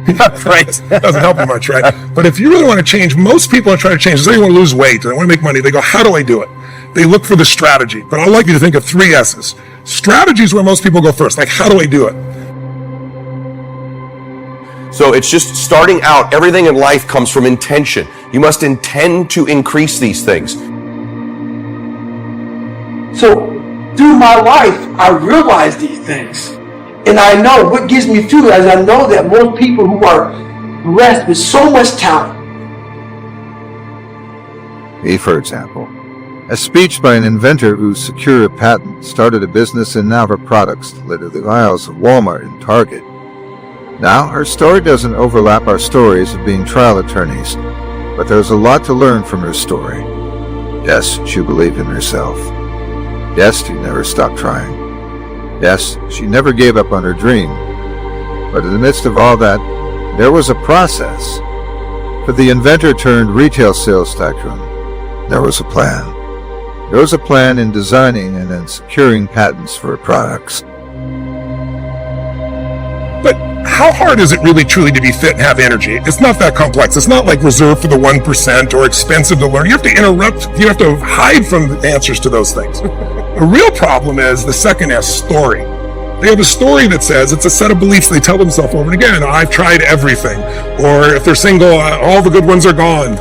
Right? Doesn't help you much, right? But if you really want to change, most people are trying to change. Say they want to lose weight, they want to make money. They go, how do I do it? They look for the strategy. But I'd like you to think of 3 S's. Strategy is where most people go first. Like, how do I do it? So it's just starting out. Everything in life comes from intention. You must intend to increase these things. So through my life, I realize these things. And I know what gives me fuel is I know that most people who are blessed with so much talent. Me, for example. A speech by an inventor who secured a patent, started a business, and now her products litter the aisles of Walmart and Target. Now, her story doesn't overlap our stories of being trial attorneys, but there's a lot to learn from her story. Yes, she believed in herself. Yes, she never stopped trying. Yes, she never gave up on her dream. But in the midst of all that, there was a process. For the inventor turned retail sales tycoon, there was a plan. There was a plan in designing and in securing patents for her products. But how hard is it really truly to be fit and have energy? It's not that complex. It's not like reserved for the 1% or expensive to learn. You have to interrupt. You have to hide from the answers to those things. The real problem is the second S, story. They have a story that says it's a set of beliefs they tell themselves over and again. I've tried everything. Or if they're single, all the good ones are gone.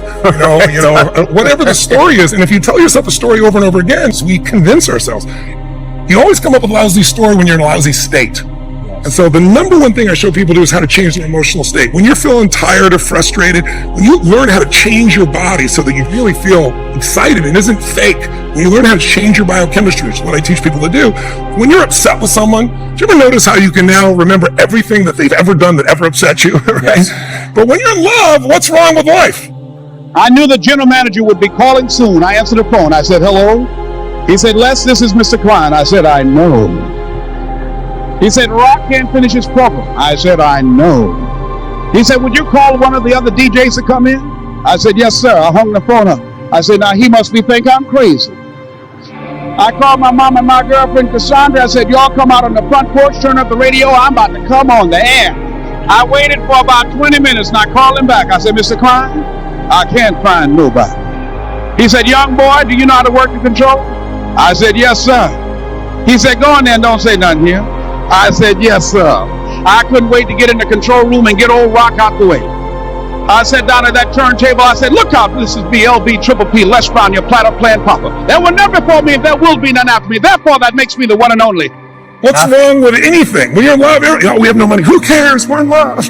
Whatever the story is. And if you tell yourself a story over and over again, so we convince ourselves. You always come up with a lousy story when you're in a lousy state. And so the number one thing I show people to do is how to change their emotional state. When you're feeling tired or frustrated, when you learn how to change your body so that you really feel excited and isn't fake, when you learn how to change your biochemistry, which is what I teach people to do, when you're upset with someone, do you ever notice how you can now remember everything that they've ever done that ever upset you, right? Yes. But when you're in love, what's wrong with life? I knew the general manager would be calling soon. I answered the phone. I said, hello? He said, Les, this is Mr. Klein. I said, I know. He said, Rock can't finish his program. I said, I know. He said, would you call one of the other DJs to come in? I said, yes, sir. I hung the phone up. I said, now he must think I'm crazy. I called my mom and my girlfriend, Cassandra. I said, y'all come out on the front porch, turn up the radio. I'm about to come on the air. I waited for about 20 minutes and I called him back. I said, Mr. Klein, I can't find nobody. He said, young boy, do you know how to work the control? I said, yes, sir. He said, go in there and don't say nothing here. I said, yes, sir. I couldn't wait to get in the control room and get old Rock out the way. I sat down at that turntable. I said, look out, this is BLB Triple P, Les Brown, your platter playing papa. There will never before me, and there will be none after me. Therefore, that makes me the one and only. What's wrong with anything? When you're in love, we have no money. Who cares? We're in love.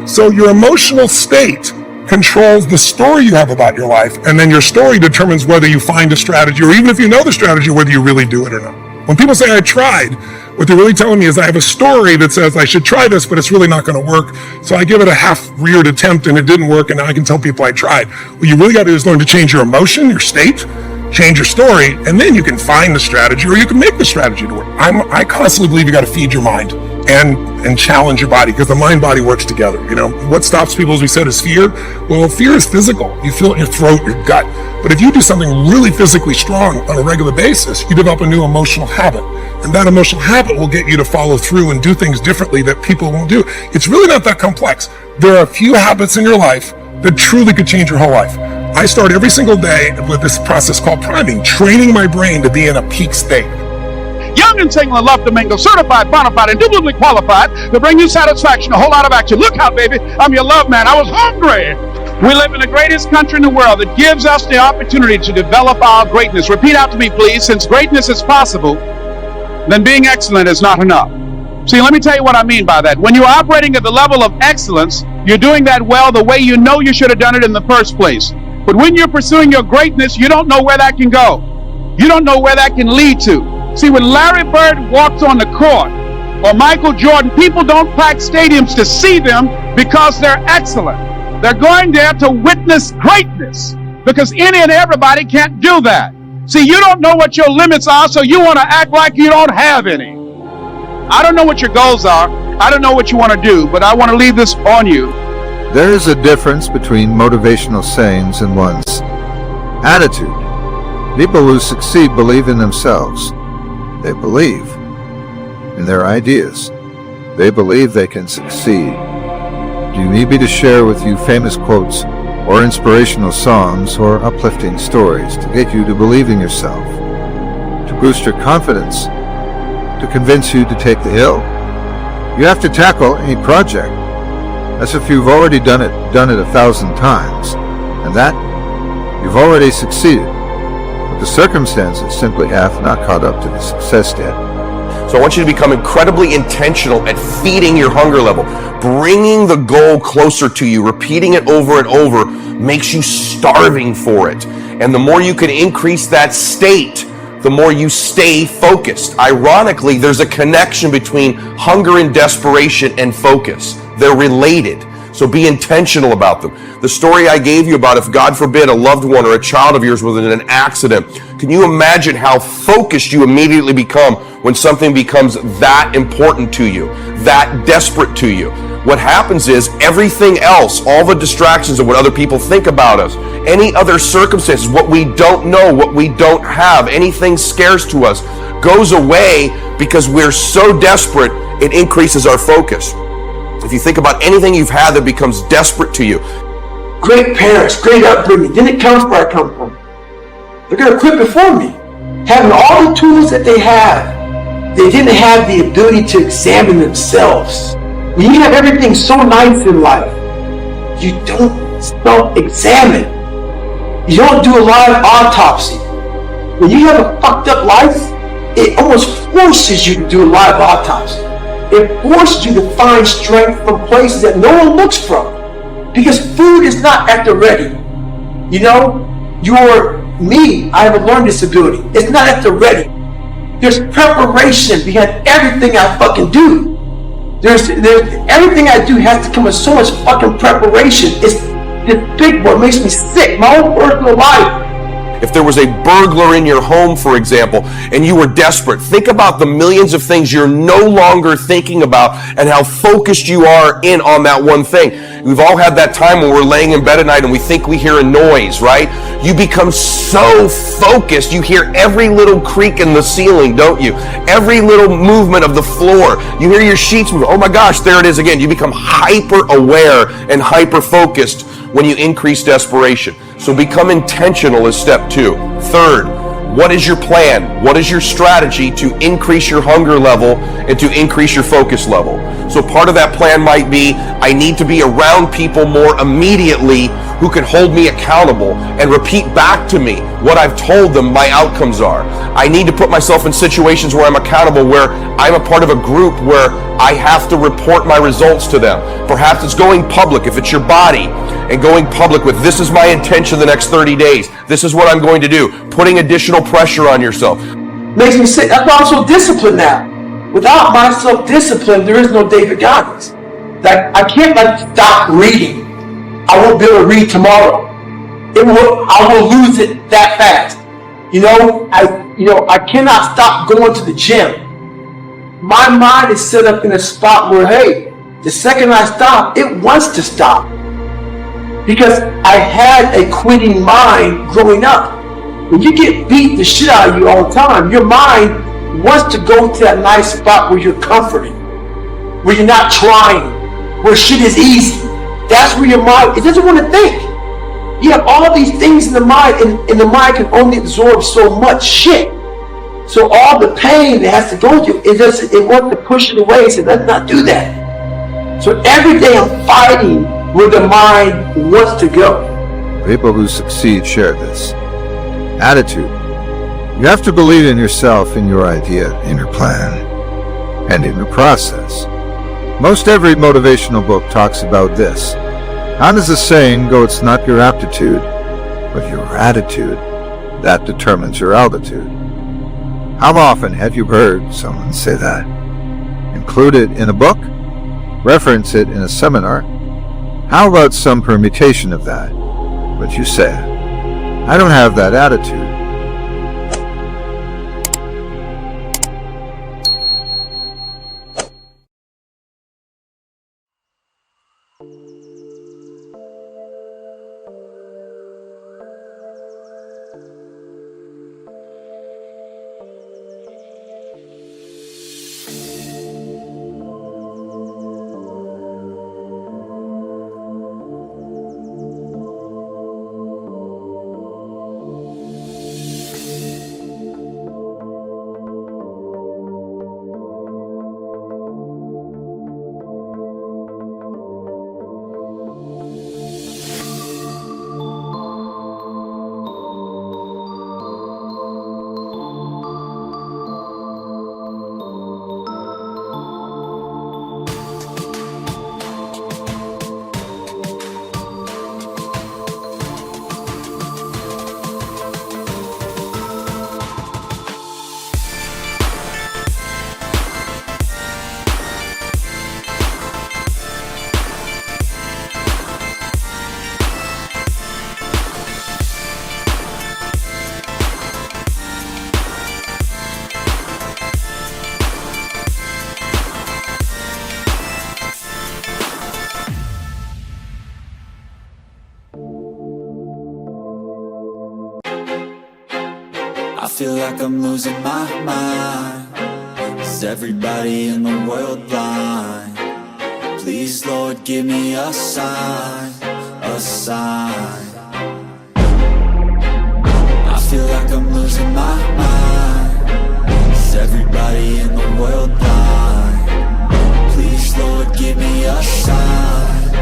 So your emotional state controls the story you have about your life, and then your story determines whether you find a strategy, or even if you know the strategy, whether you really do it or not. When people say I tried, what they're really telling me is I have a story that says I should try this, but it's really not going to work. So I give it a half-reared attempt and it didn't work, and now I can tell people I tried. What you really got to do is learn to change your emotion, your state, change your story, and then you can find the strategy, or you can make the strategy to work. I constantly believe you got to feed your mind and challenge your body, because the mind-body works together. What stops people, as we said, is fear. Well, fear is physical. You feel it in your throat, your gut. But if you do something really physically strong on a regular basis, you develop a new emotional habit. And that emotional habit will get you to follow through and do things differently that people won't do. It's really not that complex. There are a few habits in your life that truly could change your whole life. I start every single day with this process called priming, training my brain to be in a peak state. Young and single and love to mingle, certified, bona fide, indubitably qualified to bring you satisfaction, a whole lot of action. Look out, baby, I'm your love man. I was hungry. We live in the greatest country in the world that gives us the opportunity to develop our greatness. Repeat out to me, please. Since greatness is possible, then being excellent is not enough. See, let me tell you what I mean by that. When you're operating at the level of excellence, you're doing that well the way you know you should have done it in the first place. But when you're pursuing your greatness, you don't know where that can go. You don't know where that can lead to. See, when Larry Bird walks on the court, or Michael Jordan, people don't pack stadiums to see them because they're excellent. They're going there to witness greatness, because any and everybody can't do that. See, you don't know what your limits are, so you want to act like you don't have any. I don't know what your goals are. I don't know what you want to do, but I want to leave this on you. There is a difference between motivational sayings and one's attitude. People who succeed believe in themselves. They believe in their ideas. They believe they can succeed. Do you need me to share with you famous quotes or inspirational songs or uplifting stories to get you to believe in yourself, to boost your confidence, to convince you to take the hill? You have to tackle any project as if you've already done it 1,000 times, and that you've already succeeded. But the circumstances simply have not caught up to the success yet. So I want you to become incredibly intentional at feeding your hunger level. Bringing the goal closer to you, repeating it over and over, makes you starving for it. And the more you can increase that state, the more you stay focused. Ironically, there's a connection between hunger and desperation and focus. They're related. So be intentional about them. The story I gave you about if, God forbid, a loved one or a child of yours was in an accident, can you imagine how focused you immediately become when something becomes that important to you, that desperate to you? What happens is everything else, all the distractions of what other people think about us, any other circumstances, what we don't know, what we don't have, anything scarce to us, goes away because we're so desperate, it increases our focus. If you think about anything you've had that becomes desperate to you. Great parents, great upbringing, didn't come where I come from. They're going to quit before me. Having all the tools that they have, they didn't have the ability to examine themselves. When you have everything so nice in life, you don't self-examine. You don't do a live autopsy. When you have a fucked up life, it almost forces you to do a live autopsy. It forces you to find strength from places that no one looks from. Because food is not at the ready. You know, I have a learning disability. It's not at the ready. There's preparation behind everything I fucking do. There's everything I do has to come with so much fucking preparation. It's despicable. It makes me sick. My own personal life. If there was a burglar in your home, for example, and you were desperate, think about the millions of things you're no longer thinking about and how focused you are in on that one thing. We've all had that time when we're laying in bed at night and we think we hear a noise, right? You become so focused, you hear every little creak in the ceiling, don't you? Every little movement of the floor. You hear your sheets move. Oh my gosh, there it is again. You become hyper aware and hyper focused when you increase desperation. So become intentional is step 2. Third, what is your plan? What is your strategy to increase your hunger level and to increase your focus level? So part of that plan might be, I need to be around people more immediately who can hold me accountable and repeat back to me what I've told them my outcomes are. I need to put myself in situations where I'm accountable, where I'm a part of a group where I have to report my results to them. Perhaps it's going public, if it's your body, and going public with, this is my intention the next 30 days. This is what I'm going to do. Putting additional pressure on yourself. Makes me sick. That's why I'm so disciplined now. Without my self-discipline, there is no David Goggins. Like, I can't stop reading. I won't be able to read tomorrow. I will lose it that fast. I cannot stop going to the gym. My mind is set up in a spot where, hey, the second I stop, it wants to stop. Because I had a quitting mind growing up. When you get beat the shit out of you all the time, your mind wants to go to that nice spot where you're comforting, where you're not trying, where shit is easy. That's where your mind, it doesn't want to think. You have all these things in the mind, and the mind can only absorb so much shit. So all the pain it has to go through, it wants to push it away and say, let's not do that. So every day I'm fighting where the mind wants to go. People who succeed share this. Attitude. You have to believe in yourself, in your idea, in your plan, and in the process. Most every motivational book talks about this. How does the saying go? It's not your aptitude, but your attitude that determines your altitude. How often have you heard someone say that? Include it in a book? Reference it in a seminar? How about some permutation of that? But you say, I don't have that attitude. feel like I'm losing my mind. Is everybody in the world blind? Please, Lord, give me a sign, a sign. I feel like I'm losing my mind. Is everybody in the world blind? Please, Lord, give me a sign,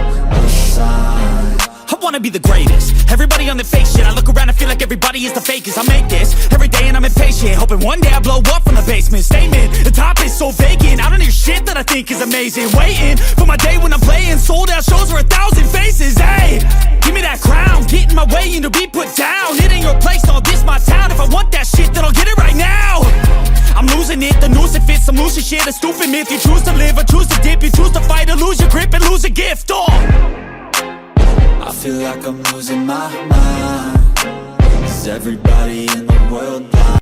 a sign. I wanna be the greatest. Everybody on the fake shit. I look around and feel like everybody is the fakest. I make this every day and I'm impatient, hoping one day I blow up from the basement. Statement, the top is so vacant. I don't hear shit that I think is amazing. Waiting for my day when I'm playing sold out shows for 1,000 faces. Hey, give me that crown, get in my way and to be put down. It ain't your place, no, this my town. If I want that shit, then I'll get it right now. I'm losing it, the noose it fits. I'm losing shit, a stupid myth. You choose to live or choose to dip. You choose to fight or lose your grip and lose a gift. I feel like I'm losing my mind. Is everybody in the world blind?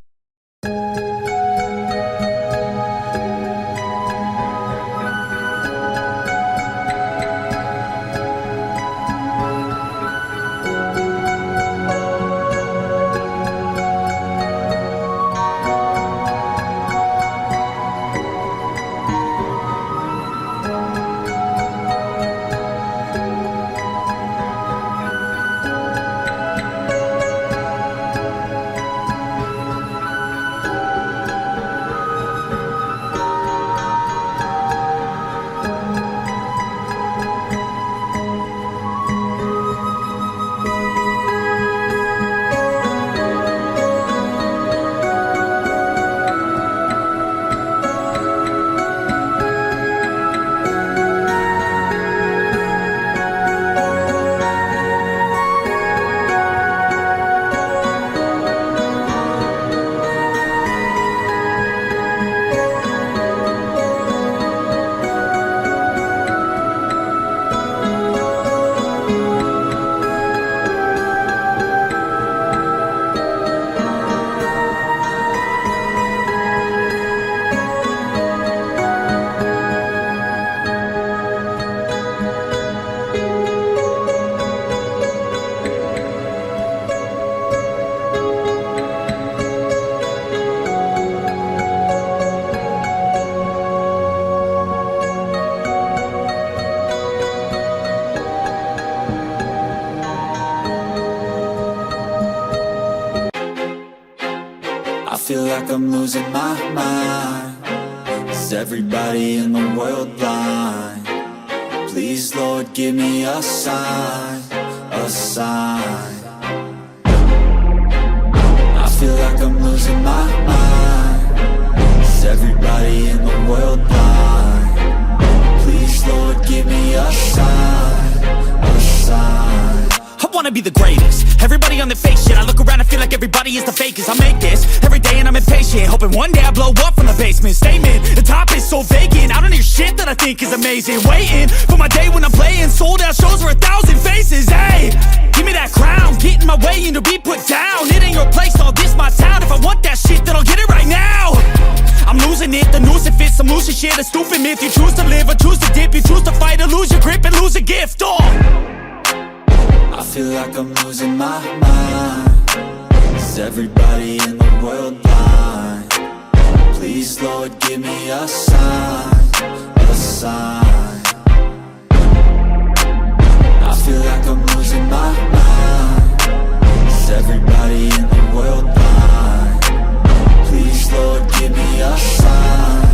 I feel like I'm losing my mind. Is everybody in the world blind? Please, Lord, give me a sign, a sign. I feel like I'm losing my mind. Is everybody in the world blind? Please, Lord, give me a sign, a sign. I wanna be the greatest. Everybody on the fake shit. I look around and feel like everybody is the fakest. I make this every day and I'm impatient, hoping one day I blow up from the basement. Statement, the top is so vacant. I don't hear shit that I think is amazing. Waiting for my day when I'm playing sold out shows for 1,000 faces. Hey, give me that crown, get in my way and to be put down. It ain't your place, no, this my town. If I want that shit, then I'll get it right now. I'm losing it, the noose it fits. I'm losing shit, a stupid myth. You choose to live or choose to dip. You choose to fight or lose your grip and lose a gift. I feel like I'm losing my mind. Is everybody in the world blind? Please, Lord, give me a sign, a sign. I feel like I'm losing my mind. Is everybody in the world blind? Please, Lord, give me a sign,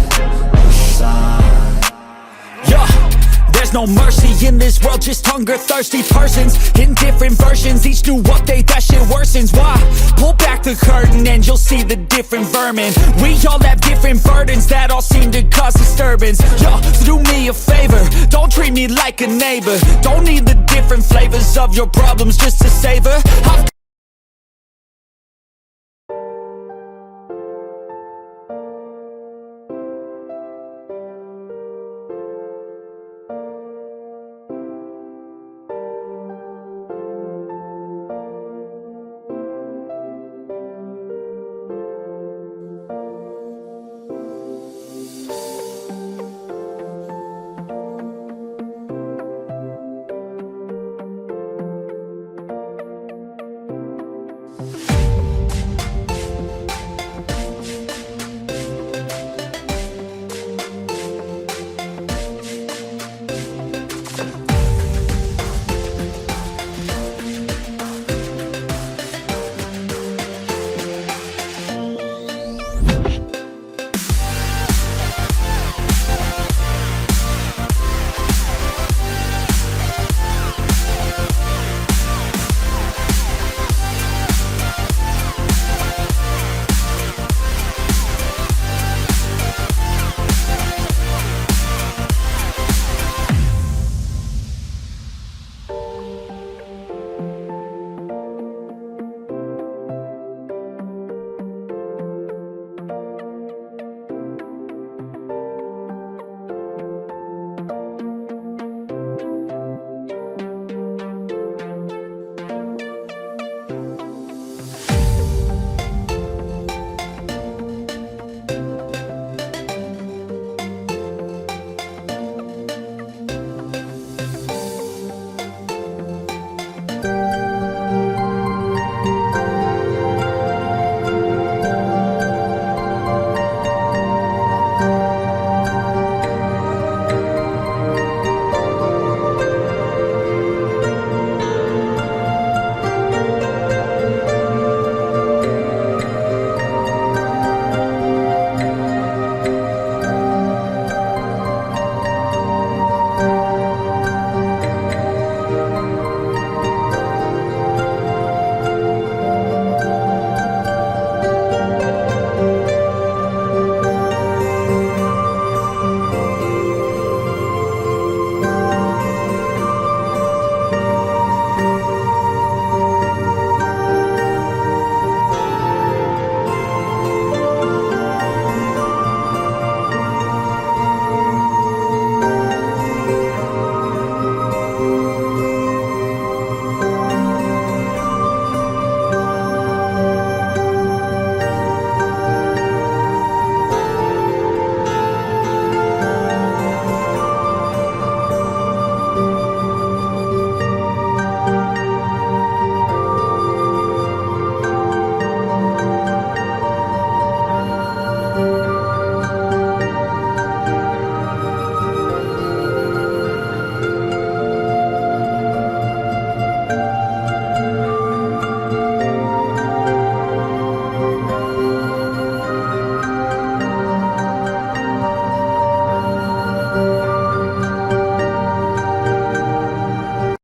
a sign. Yeah. There's no mercy in this world, just hunger-thirsty persons in different versions. Each new update, that shit worsens. Why? Pull back the curtain and you'll see the different vermin. We all have different burdens that all seem to cause disturbance. Yo, so do me a favor, don't treat me like a neighbor. Don't need the different flavors of your problems just to savor.